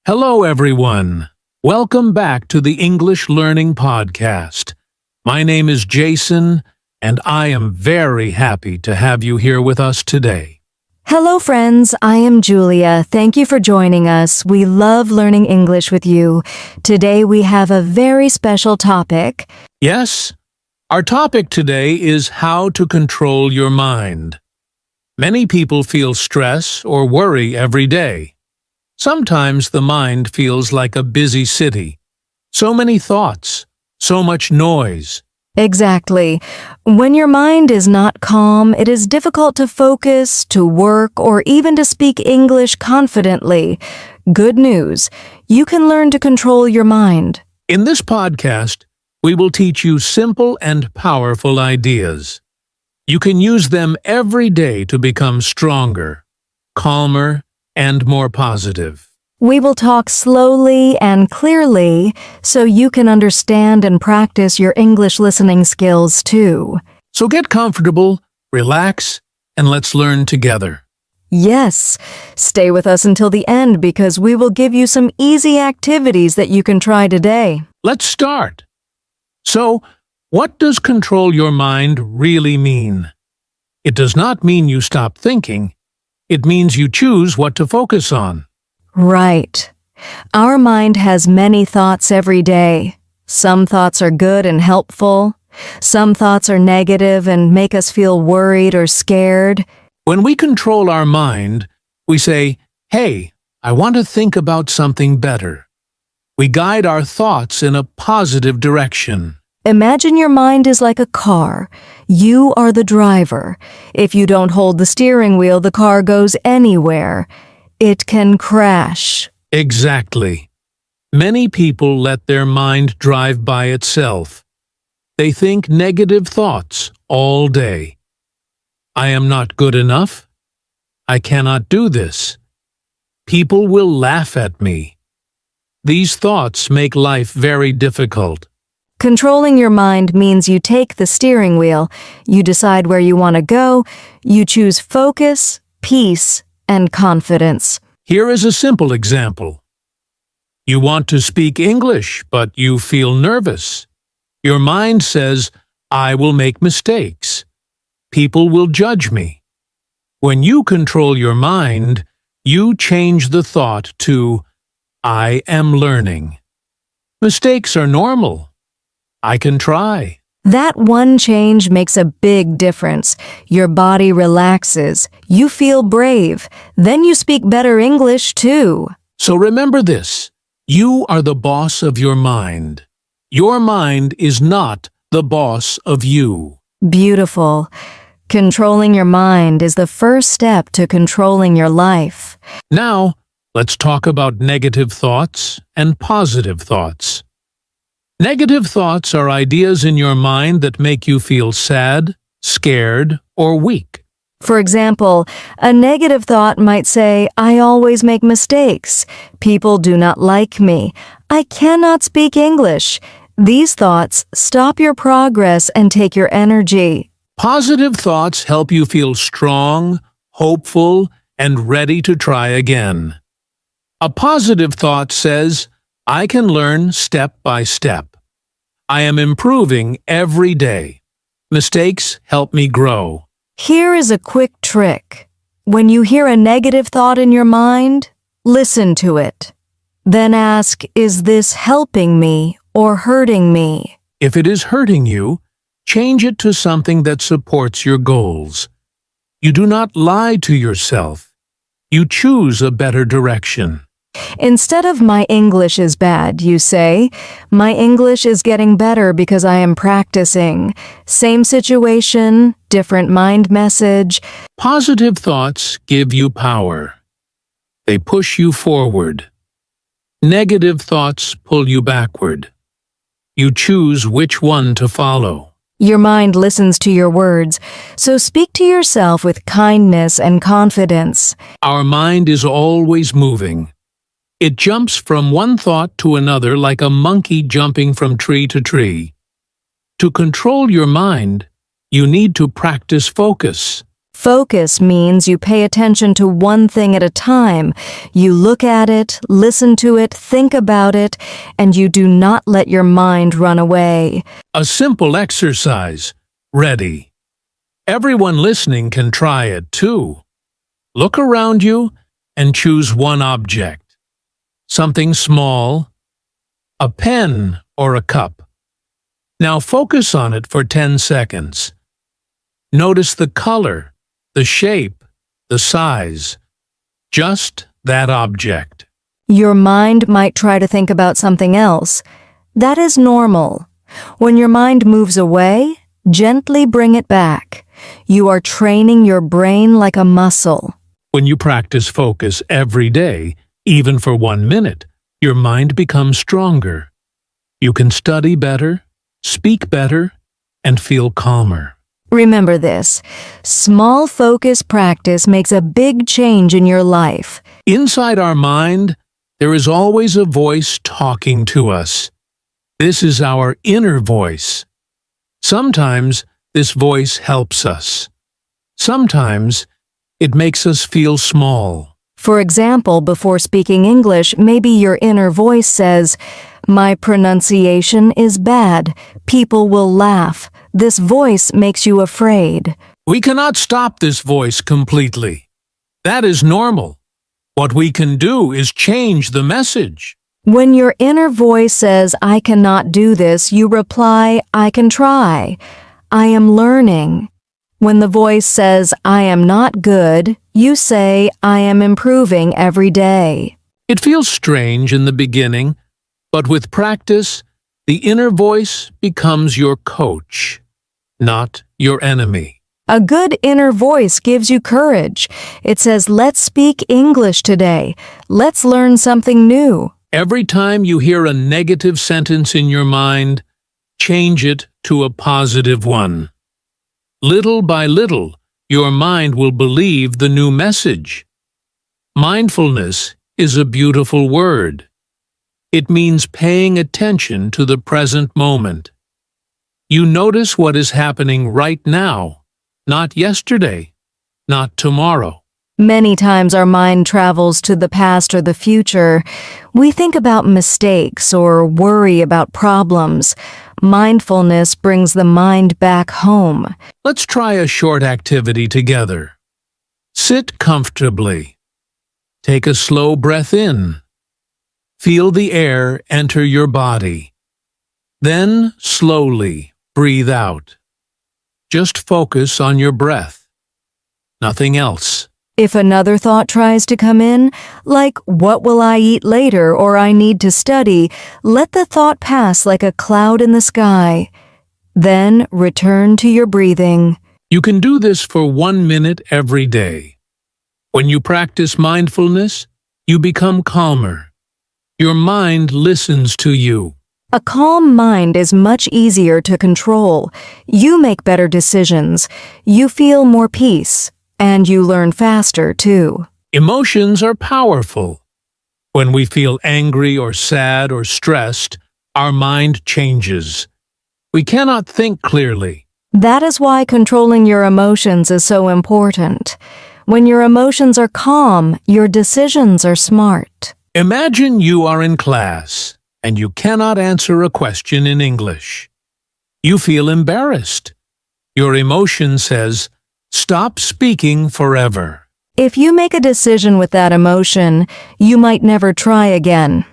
Hello, everyone. Welcome back to the English Learning Podcast. My name is Jason, and I am very happy to have you here with us today. Hello, friends. I am Julia. Thank you for joining us. We love learning English with you. Today we have a very special topic. Yes, our topic today is how to control your mind. Many people feel stress or worry every day. Sometimes the mind feels like a busy city. So many thoughts, so much noise. Exactly. When your mind is not calm, it is difficult to focus, to work, or even to speak English confidently. Good news. You can learn to control your mind. In this podcast, we will teach you simple and powerful ideas. You can use them every day to become stronger, calmer, and more positive. We will talk slowly and clearly so you can understand and practice your English listening skills too. So get comfortable, relax, and let's learn together. Yes, stay with us until the end because we will give you some easy activities that you can try today. Let's start. So, what does control your mind really mean? It does not mean you stop thinking. It means you choose what to focus on. Right. Our mind has many thoughts every day. Some thoughts are good and helpful. Some thoughts are negative and make us feel worried or scared. When we control our mind, we say, "Hey, I want to think about something better." We guide our thoughts in a positive direction. Imagine your mind is like a car. You are the driver. If you don't hold the steering wheel, the car goes anywhere. It can crash. Exactly. Many people let their mind drive by itself. They think negative thoughts all day. I am not good enough. I cannot do this. People will laugh at me. These thoughts make life very difficult. Controlling your mind means you take the steering wheel, you decide where you want to go, you choose focus, peace, and confidence. Here is a simple example. You want to speak English, but you feel nervous. Your mind says, "I will make mistakes. People will judge me." When you control your mind, you change the thought to, "I am learning. Mistakes are normal. I can try." That one change makes a big difference. Your body relaxes. You feel brave. Then you speak better English, too. So remember this. You are the boss of your mind. Your mind is not the boss of you. Beautiful. Controlling your mind is the first step to controlling your life. Now, let's talk about negative thoughts and positive thoughts. Negative thoughts are ideas in your mind that make you feel sad, scared, or weak. For example, a negative thought might say, "I always make mistakes. People do not like me. I cannot speak English." These thoughts stop your progress and take your energy. Positive thoughts help you feel strong, hopeful, and ready to try again. A positive thought says, "I can learn step by step. I am improving every day. Mistakes help me grow." Here is a quick trick. When you hear a negative thought in your mind, listen to it. Then ask, "Is this helping me or hurting me?" If it is hurting you, change it to something that supports your goals. You do not lie to yourself. You choose a better direction. Instead of "My English is bad," you say, "My English is getting better because I am practicing." Same situation, different mind message. Positive thoughts give you power. They push you forward. Negative thoughts pull you backward. You choose which one to follow. Your mind listens to your words, so speak to yourself with kindness and confidence. Our mind is always moving. It jumps from one thought to another like a monkey jumping from tree to tree. To control your mind, you need to practice focus. Focus means you pay attention to one thing at a time. You look at it, listen to it, think about it, and you do not let your mind run away. A simple exercise. Ready. Everyone listening can try it too. Look around you and choose one object. Something small, a pen or a cup. Now focus on it for 10 seconds. Notice the color, the shape, the size. Just that object. Your mind might try to think about something else. That is normal. When your mind moves away, gently bring it back. You are training your brain like a muscle. When you practice focus every day, even for 1 minute, your mind becomes stronger. You can study better, speak better, and feel calmer. Remember this, small focus practice makes a big change in your life. Inside our mind, there is always a voice talking to us. This is our inner voice. Sometimes this voice helps us. Sometimes it makes us feel small. For example, before speaking English, maybe your inner voice says, "My pronunciation is bad. People will laugh." This voice makes you afraid. We cannot stop this voice completely. That is normal. What we can do is change the message. When your inner voice says, "I cannot do this," you reply, "I can try. I am learning." When the voice says, "I am not good," you say, "I am improving every day." It feels strange in the beginning, but with practice, the inner voice becomes your coach, not your enemy. A good inner voice gives you courage. It says, "Let's speak English today. Let's learn something new." Every time you hear a negative sentence in your mind, change it to a positive one. Little by little, your mind will believe the new message. Mindfulness is a beautiful word. It means paying attention to the present moment. You notice what is happening right now, not yesterday, not tomorrow. Many times our mind travels to the past or the future. We think about mistakes or worry about problems. Mindfulness brings the mind back home. Let's try a short activity together. Sit comfortably. Take a slow breath in. Feel the air enter your body. Then slowly breathe out. Just focus on your breath. Nothing else. If another thought tries to come in, like "What will I eat later?" or "I need to study," let the thought pass like a cloud in the sky. Then return to your breathing. You can do this for 1 minute every day. When you practice mindfulness, you become calmer. Your mind listens to you. A calm mind is much easier to control. You make better decisions. You feel more peace. And you learn faster, too. Emotions are powerful. When we feel angry or sad or stressed, our mind changes. We cannot think clearly. That is why controlling your emotions is so important. When your emotions are calm, your decisions are smart. Imagine you are in class and you cannot answer a question in English. You feel embarrassed. Your emotion says, "Stop speaking forever." If you make a decision with that emotion, you might never try again.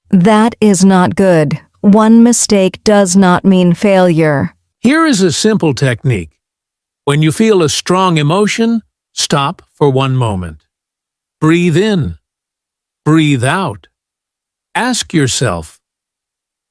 That is not good. One mistake does not mean failure. Here is a simple technique. When you feel a strong emotion, stop for 1 moment. Breathe in. Breathe out. Ask yourself,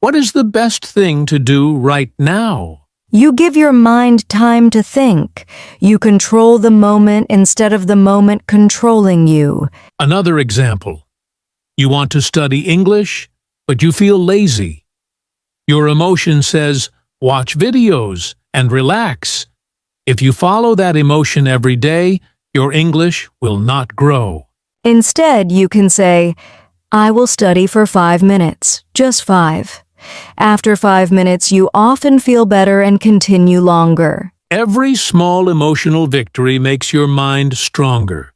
what is the best thing to do right now? You give your mind time to think. You control the moment instead of the moment controlling you. Another example. You want to study English, but you feel lazy. Your emotion says, watch videos and relax. If you follow that emotion every day, your English will not grow. Instead, you can say, "I will study for 5 minutes, just 5. After 5 minutes, you often feel better and continue longer. Every small emotional victory makes your mind stronger.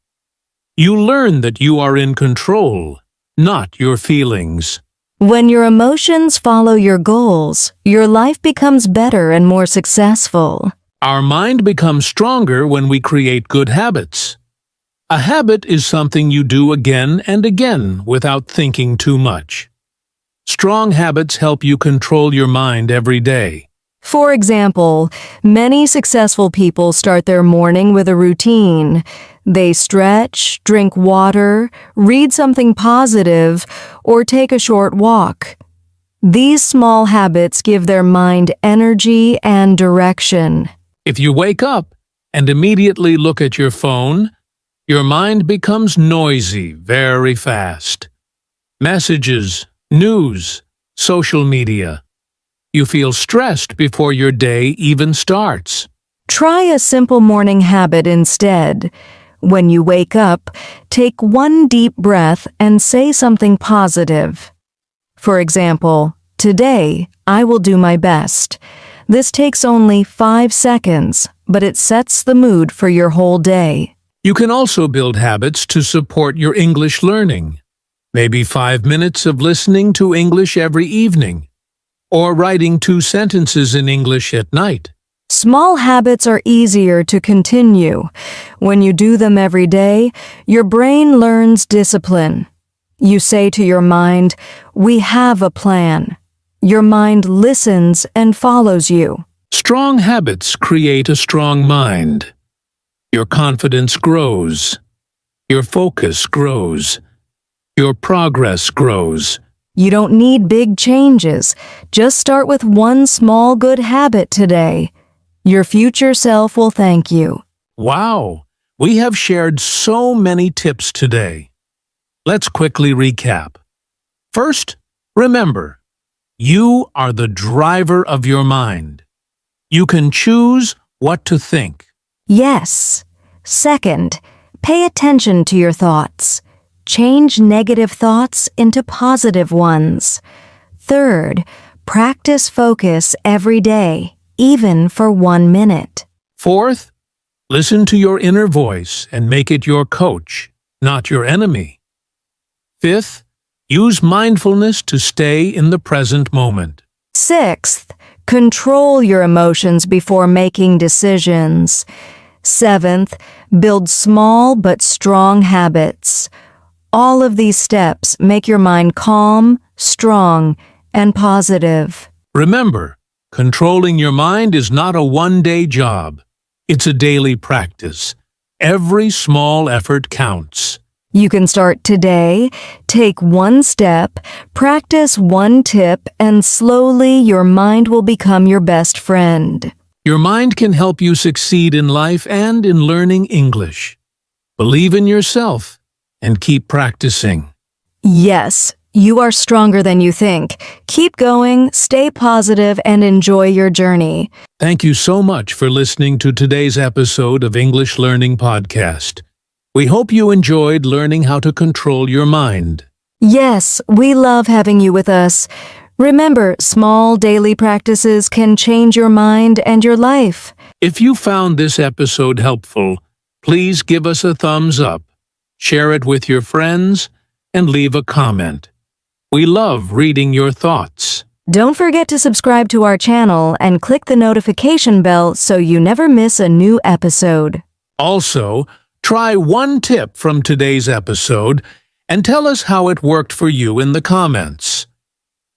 You learn that you are in control, not your feelings. When your emotions follow your goals, your life becomes better and more successful. Our mind becomes stronger when we create good habits. A habit is something you do again and again without thinking too much. Strong habits help you control your mind every day. For example, many successful people start their morning with a routine. They stretch, drink water, read something positive, or take a short walk. These small habits give their mind energy and direction. If you wake up and immediately look at your phone, your mind becomes noisy very fast. Messages, news, social media. You feel stressed before your day even starts. Try a simple morning habit instead. When you wake up, take one deep breath and say something positive. For example, today I will do my best. This takes only 5 seconds, but it sets the mood for your whole day. You can also build habits to support your English learning. Maybe 5 minutes of listening to English every evening, or writing 2 sentences in English at night. Small habits are easier to continue. When you do them every day, your brain learns discipline. You say to your mind, "We have a plan." Your mind listens and follows you. Strong habits create a strong mind. Your confidence grows. Your focus grows. Your progress grows. You don't need big changes. Just start with one small good habit today. Your future self will thank you. Wow! We have shared so many tips today. Let's quickly recap. First, remember, you are the driver of your mind. You can choose what to think. Yes. Second, pay attention to your thoughts. Change negative thoughts into positive ones. Third, practice focus every day, even for 1 minute. Fourth, listen to your inner voice and make it your coach, not your enemy. Fifth, use mindfulness to stay in the present moment. Sixth, control your emotions before making decisions. Seventh, build small but strong habits. All of these steps make your mind calm, strong, and positive. Remember, controlling your mind is not a one-day job. It's a daily practice. Every small effort counts. You can start today, take one step, practice one tip, and slowly your mind will become your best friend. Your mind can help you succeed in life and in learning English. Believe in yourself and keep practicing. Yes, you are stronger than you think. Keep going, stay positive, and enjoy your journey. Thank you so much for listening to today's episode of English Learning Podcast. We hope you enjoyed learning how to control your mind. Yes, we love having you with us. Remember, small daily practices can change your mind and your life. If you found this episode helpful, please give us a thumbs up, share it with your friends, and leave a comment. We love reading your thoughts. Don't forget to subscribe to our channel and click the notification bell so you never miss a new episode. Also, try one tip from today's episode and tell us how it worked for you in the comments.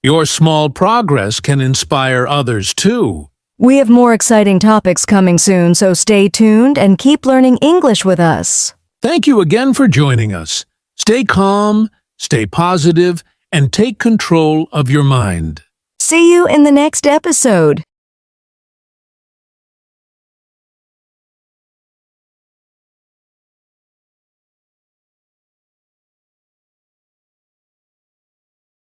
Your small progress can inspire others too. We have more exciting topics coming soon, so stay tuned and keep learning English with us. Thank you again for joining us. Stay calm, stay positive, and take control of your mind. See you in the next episode.